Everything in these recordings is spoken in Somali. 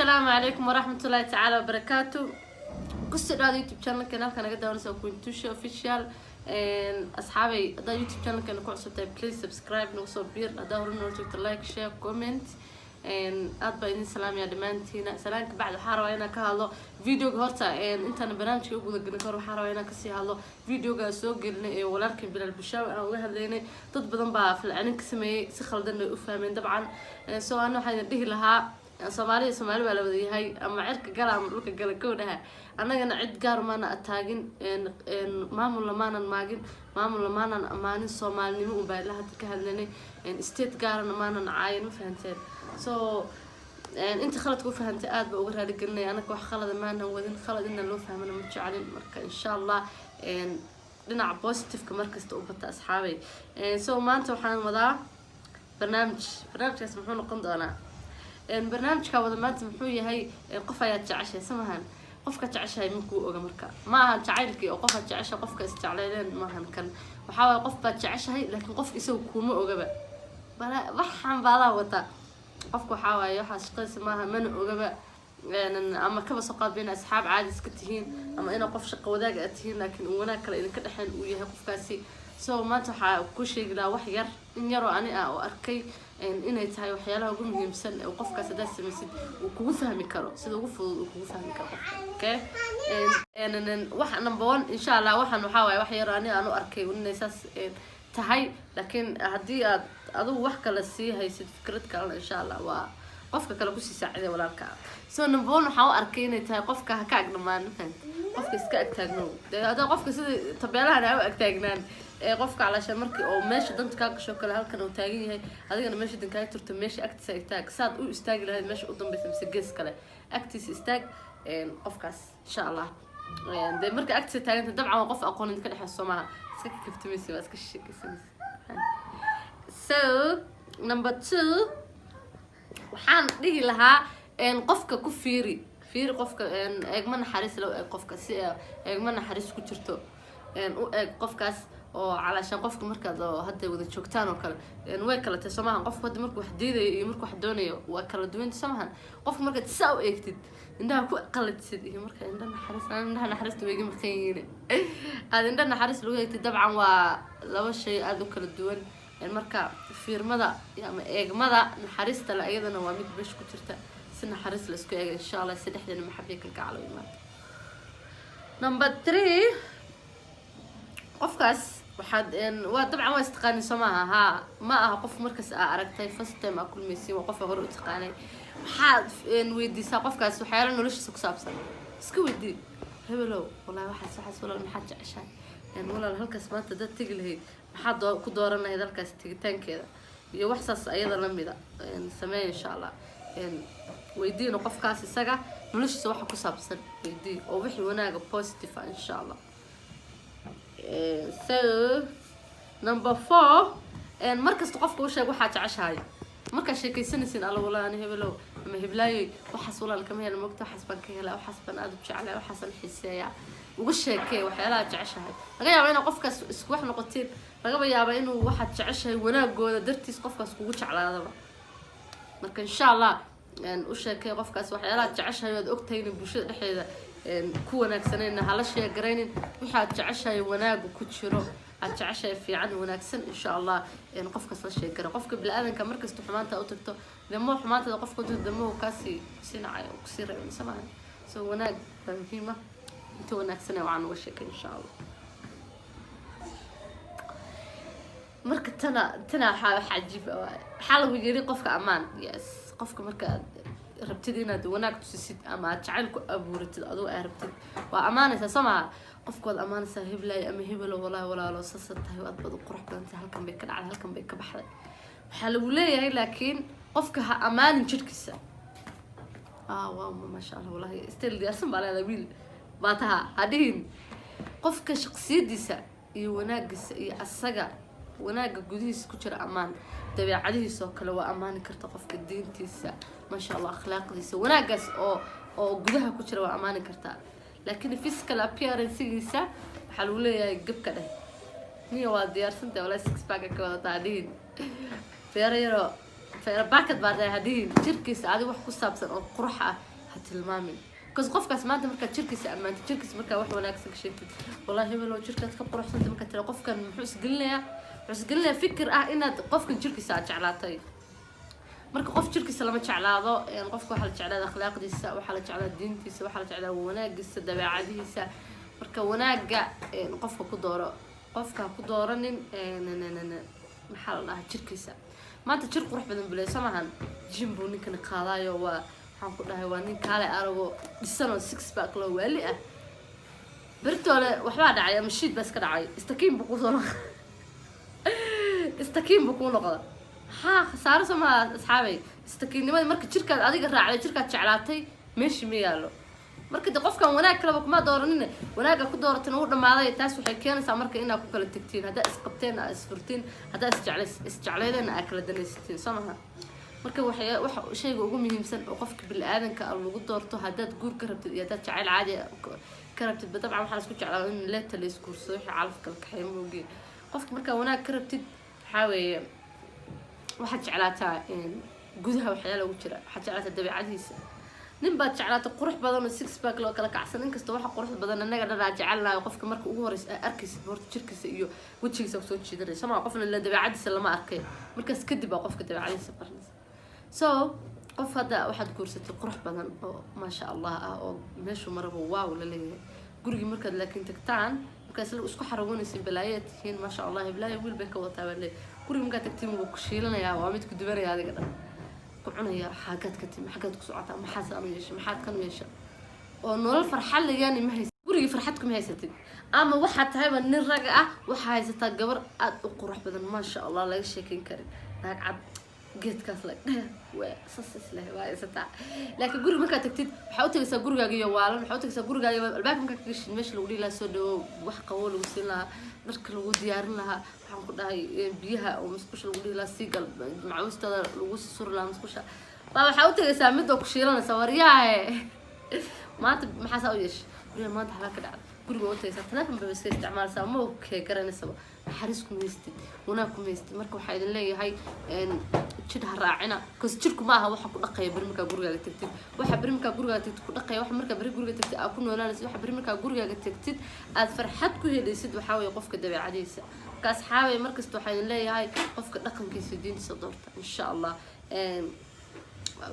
السلام عليكم ورحمة الله تعالى وبركاته. قصة هذا يوتيوب channel كان قد أورسه كوينتوش official أصحابي هذا يوتيوب channel كان كوع سبتاي please subscribe نوصل بير هذا هو like share comment أطبع إني سلام يا دمانتينا سلامك بعد حارة أنا كهالله فيديو هرتا أنت أنا برنامج يقول لك نكر حارة أنا كسي هالله فيديو جالسوق ولكن بلا البشاوي أو هذين تطبضن بقى في العنين كسمي سخلدنا أفهمين طبعا سو أنا حينديه لها Soomaali baa la wada yahay ama cirka gal ama dhulka gal koodaha anagana cid gaar maana ataagin maamul lamaanan maagin maamul lamaanan amaanin Soomaalinimo u baa la hadda ka hadlanay state gaarna maanan caayin ma fahanteen so inta khalad ku fahantay aad ba uga raali gelinay anaga wax khalad maanan wadin khalad in loo fahmana ma jeclin marka insha Allah dhinaca positive ka markasta u bata asxaabay so maanta waxaan wadaa barnaamijkaas muxuu noqon doonaa برنامج كوضع ما تمحوي هاي قفة يتعشى سمهن قفك تعشى منكو أوجا مركا ما تعالك أو قفة تعشى قفك استعلان ما هن وحاول قفة تعشى هاي لكن قفك يسوي كومو أوجا بلا وحن بلا وطا قفك حاول يحس قيس ما من أوجا يعني أما كم سقط بين أصحاب عادي سكتهين أما أنا قف شق وذاك أتهين لكن وناك لأن كده حين وياه قفكاسي سو ما تحا كل شيء لا وحير إن يرى أنا أو أركي إن يتهاي وحيالها وقوم يمسن وقفك سداس مسد وكوفها مكرو سد وكوفها مكرو أوكي إن واحد نمبر 1 إن شاء الله واحد نحاول وحير أنا أركي والناس تهاي لكن هدي أضو وحكة لسي هاي سد فكرتك إن شاء الله وقفك كلا كوسي ساعدة ولا الكعب سو نمبر 1 نحاول أركي إن يتهاي قفك هكاك ما نفهم قفك إسكاك تاجنو هذا قفك سد طبيعة أنا أكتاجنان قفك علشان مركي أو ماشي ضمن كاك شوكولا هالكن وتاجين هاي هذا أنا ماشي ضمن كاك ترتم ماشي أكتس يتاج صاد أو استاج لهذا ماشي قدام بس مسجس كله أكتس استاج قفكاس إن شاء الله ده مركي أكتس تاج أنت طبعا قف أقول إنك كده حسوا معها سكك كيف تمسي بس كشيء كسمس so number 2 وحان دي لها قفك كفيري فيري قفك أجمل حارس لو قفك سي أجمل حارس كترتو قفكاس oo علشان qofka marka hadda wada joogtaan oo kale way kala tasamahan qof wada markuu wax diiday iyo markuu wax doonayo waa kala duwan samahan qofka marka saa u eegtid indaha ku qalad iyo marka indhaha naxariista way gama keenin indhaha naxariis lagu eegtid dabcan waa laba shay aad u kala duwan marka fiirmada ama eegmada naxariista la iyadana waa mid bash ku jirta si naxariis la isku eego insha Allah saddexdan maxabiye kala gacalo imaad number 3 qofkaas waxaad طبعا waa istaqaani Soomaha ha ma aha qof markaas aragtay first time akul meesii waa qof hore u taqaanay waxaad weydiisaa qofkaas waxyaalo noloshiisa ku saabsan iska weydii hebelow wallahi waxaas walaal maxaad jeceshahay walaal halkaas maanta dad tagi lahayd maxaad ku dooranahay halkaas tigitaankeeda iyo waxsaas ayada la mida sameey insha Allah weydiino qofkaas isaga noloshiisa waxa ku saabsan weydii oo wixii wanaaga positive insha Allah so number 4 markasta qofka uu sheego waxa jeceshahay marka sheekaysanaysin alla walaal hebelow ama heblaayay waxaas walaal kama helo mogto waxaas baan ka helaa waxaas baan aad u jecelahay waxaas aan xiiseeya ugu sheekay waxyaalaha jeceshahay laga yaabo in qofkaas isku wax noqotiin laga yaabo inuu waxa jeceshahay wanaagooda dartiis qofkaas kugu jeclaadaba marka insha Allah u sheekay qofkaas waxyaalaha jeceshahay oo ogtahay in bulshada dhexdeeda ku wanaagsanayna hala sheegareynin waxa jeceshahay wanaagu ku jiro aad jeceshahay fiican wanaagsan insha Allah qofkaas la sheegaro qofka bilaadanka markasta xumaanta u tagto damo xumaanta qofka damo kaasi sinacay oo si reebin samaan soo wanaag muhiima inta wanaagsan ee waan uga sheekay insha Allah marka tana xajiib waxa lagu yiri qofka amaan yes qofka marka rabtid inaad wanaag tusisid ama jacayl ku abuuratid adoo rabtid waa amaanaysa Soomaha qofkood amaanaysa heblay ama hebelo walaalo sasatahay aad bad u qurux badantay halkan bay ka dhacday halkan bay ka baxday waxa lagu leeyahay laakiin qofka ha amaanin jirkiisa waaw ma sha Allah wallahi still diyaarsan baa leedahay wiil baataha hadin qofka shakhsiyadiisa iyo wanaagiisa iyo asaga wanaaga gudihiisa ku jira amaan dabeecadihiisa kale waa amaani karta qofka diintiisa ma sha Allah akhlaaqdiisa wanaagaas oo gudaha ku jira waa amaani karta laakiin physical appearance-giisa waxa lagu leeyahay gabka dheh niyo waa diyaarsan tahay wala six pack ka wada taadin feerayro feerabaakad baa dhahay haddii jirkiisa adiga wax ku saabsan oo qurux ah ha tilmaamin because qofkaas maanta markaad jirkiisa ammaantid jirkiisa markaa wax wanaagsan ka sheegtid wallahi hebel oo jirkaad ka quruxsanta markaa tira qofkan muxuu isgelinayaa fikir ah inaad qofkan jirkiisa aad jeclaatay marka qof jirkiisa lama jeclaado qofka waxaa la jeclaada akhlaaqdiisa waxaa la jeclaada diintiisa waxaa la jeclaada wanaagiisa dabeecadiisa marka wanaaga qofka ku dooranin maxaa la dhahaa jirkiisa maanta jir qurux badan bulay samahan jim buu ninkana qaadaayo waa waxaan ku dhahay waa nin kaale arago dhisan oo six pack loo waali ah bertoole waxbaa dhacay ama shiid baa iska dhacay istakiin buu ku noqda ها خسارة سما أصحابي استكيني ما مركز شركة أديك الراعي شركة شعلاتي ماشي ميالو مركز دقف كان وناك كلامك ما دورني وناك أكو دورة تنور لما هذا يتاس وحكينا سامرك إنها أكو كل التكتين هذا إسقطين أسفرتين هذا استعلين أكل دنيستين سمها مركز شيء يقوم يمسن وقفك بالآذن كأرلو دورته هذا تقول كربت يدات شعيل عادي كربت طبعا حاس كنت على إن لا تليسكور صحيح عارفك الكحيم وجي قفك مركز وناك كربت حاوي waxaad jeclaataa gudaha waxyaalo ugu jira waxaad jeclaataa dabeecadiisa nin baad jeclaataa qurux badan oo six pack loo kala kacsan inkasta waxa qurux badan anaga dhanaa jecelnahay qofka marka ugu horeysa arkaysa horta jirkiisa iyo wajigiisa soo jiidanaysa sama qofna la dabeecadiisa lama arkay markaas kadib baa qofka dabeecadiisa baranaysa so qof hadda waxaad guursatay qurux badan oo ma sha Allah ah oo meeshu maraba waaw la leeyahay guriga markaad laakiin tagtaan markaas la isku xaragoonaysin balaayad yihiin ma sha Allah bilaayo wiil bay ka wataa wale guriga markaad tagtiin wuu ku shiilanayaa waa mid ku dubanaya adiga dhan ku cunaya xaagaad ka timi xaagaad ku socotaa maxaad saan u yeeshay maxaad kan u yeeshay oo nolol farxad layaani ma haysid guriga farxad kuma haysatid ama waxaad tahayba nin rag ah waxaa haysataa gabar aad u qurux badan ma sha Allah laga sheekeyn karin naag cad geedkaas la waa sasas leh waa haysataa laakiin guriga markaad tagtid waxaa u tagaysaa gurigaaga iyo waalan waxaa u tagaysaa gurigaaga albaabka markaad ka gashin meesha lagu dhihi lahaa soo dhawo wax qabow lagu siin lahaa dharka lagu diyaarin lahaa waxaan ku dhahay biyaha oo musqusha lagu dhihi lahaa siigal macawistada lagu suri lahaa musqusha baa waxaa u tagaysaa mid oo ku shiilanaysa waryaahe maanta maxaa saa u yeeshay guriga maanta waxbaa ka dhacda guriga u tagaysaa telefoon baa iska isticmaalaysaa ma okay garanaysaba naxariis kuma haystid wanaag kuma haystid marka waxaa idin leeyahay jid ha raacina because jidku ma aha waxa ku dhaqaya bari markaa gurigaaga tagtid waxa bari markaa gurigaaga tagtid ku dhaqaya waxa markaa bari guriga tagtid aad ku noolaanaysid waxa bari markaa gurigaaga tagtid aad farxad ku helaysid waxaa weeye qofka dabeecadiisa marka asxaabay markasta waxaa idin leeyahay qofka dhaqankiisa diintiisa doorta insha Allah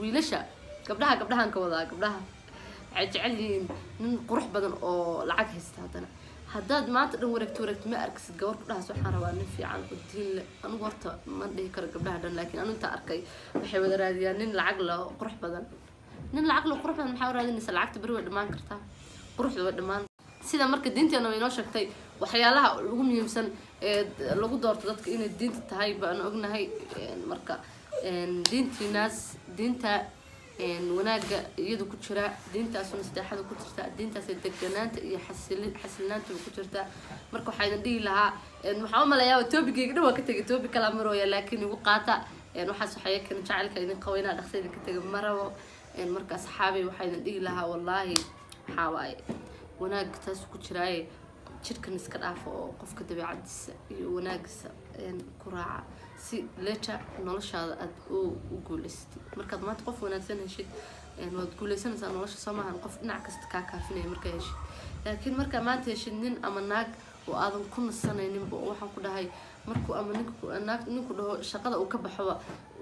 wiilasha gabdhahan ka wadaa gabdhaha waxay jecel yihiin nin qurux badan oo lacag haysta haddana haddaad maanta dhan wareegto ma arkaysid gabar ku dhahaas waxaan rabaa nin fiican oo diin leh anigu horta ma dhihi karo gabdhaha dhan laakiin anu inta arkay waxay wada raadiyaan nin lacag leh oo qurux badan maxaa raadinaysaa lacagta bari way dhammaan kartaa quruxda way dhammaan sida marka diinteena way noo sheegtay waxyaalaha ugu muhiimsan ee lagu doorto dadka inay diinta tahay baan ognahay marka diinta wanaaga iyadu ku jira diintaasuna sadeexada ku jirta diintaas deganaanta iyo xasilnaanta ku jirta marka waxaa idin dhihi lahaa waxaan u maleeyaa toobigayga dhan waa ka tegay toobi kala marooya laakiin igu qaata waxaas waxay keen jacaylka idin qabo inaad dhaqso idinka tegay marabo marka asxaabay waxaa idin dhihi lahaa wallaahi waxaa waaye wanaag taas ku jiraaye jirkan iska dhaafo oo qofka dabeecadiisa iyo wanaagiisa ku raaca si leeta noloshaada aad u guuleysatid markaad maanta qof wanaagsan heshid waad guuleysanaysaa nolosha samahan qof dhinac kasta kaa kaafinaya markaa heshid laakiin markaa maanta heshid nin ama naag oo aadan ku nasanayninba oo waxaan ku dhahay markuu ama ninku dhaho shaqada uu ka baxoba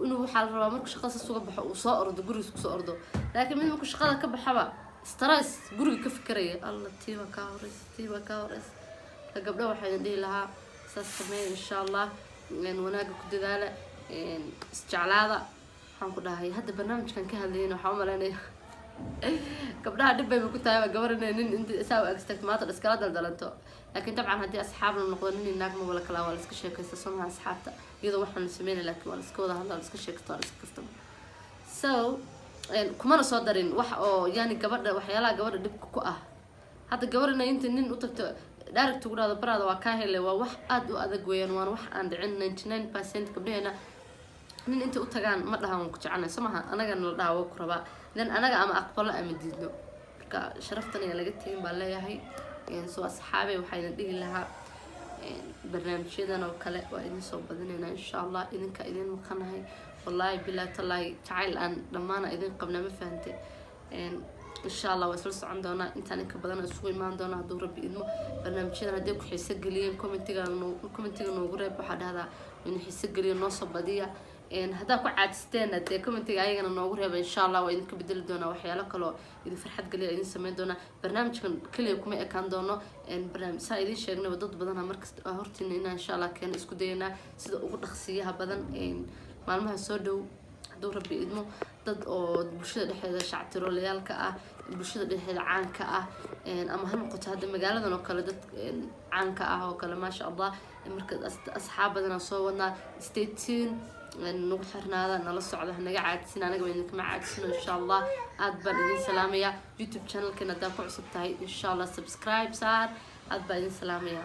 inuu waxaa la rabaa markuu shaqada saas uga baxo uu soo ordo gurigiis ku soo ordo laakiin mid markuu shaqada ka baxaba stress guriga ka fikiraya alla tiiba ka horeys gabdho waxaa idin dhihi lahaa saas sameeya insha Allah wanaaga ku dadaala isjeclaada waxaan ku dhahay hadda barnaamijkan ka hadlayna waxaa u maleynaya gabdhaha dhib bay ku tahay gabar inay nin inta saa u agstagto maanta iskala daldalanto laakiin dabcan haddii asxaabna noqdo nin naag ma wala kala waa la iska sheekaysta somaha asxaabta iyadoo waxaan sameynay laakiin waa la iska wada hadlaa la iska sheekaysto waa la iska kaftamo so kumana soo darin wax oo yani gabadha waxyaalaha gabadha dhibka ku ah hadda gabar inay inta nin u tagto direct ugu dhado barada waa ka helay waa wax aad u adag weeyaan waan wax aan dhicin 99% gabdhaheena nin inta u tagaan ma dhahan ku jecanay samaha anaga la dhawo ku rabaa dan anaga ama aqbalo ama diidno marka sharaftan ay laga tiin baa leeyahay soo asxaabay waxayna dhihi lahaa barnaamijyadan oo kale waa idin soo badinayna insha Allah idinka idin maqanahay والله بالله تالله جعل أن لما أنا إذن قبل ما فهمت إن شاء الله وصلت عندنا أنت أنا كبدنا أسوي ما عندنا دور ربي إنه برنامجنا ديك حيسجل لي كومنتيجا نوجره بحد هذا إنه يسجل لي النص بدية هذاك عادستين ديك كومنتيجا أيضا نوجره إن شاء الله وإنك بدل دونا وحيالك لو إذا فرحت قليل إذا سمين دونا برنامج كل يوم كان دونا برنامج سايدين شيء ضد بدنا مركز هرتين إن شاء الله كان إسكودينا سيد أقول شخصيها بدن معلومها سودو دور ربي إدمو dad oo bulshada dhexdeeda shactiroolayaalka ah bulshada dhexdeeda caanka ah ama ha noqoto hadda magaaladan oo kale dad caanka ah oo kale ma sha Allah marka asxaabadana soo wadnaa stay tuned nagu xirnaada nala socda naga caadsin anaga weyn kama caadsin insha Allah aad baan idin salaamaya YouTube channel kana daa ku cusub tahay insha Allah subscribe saar aad baan idin salaamaya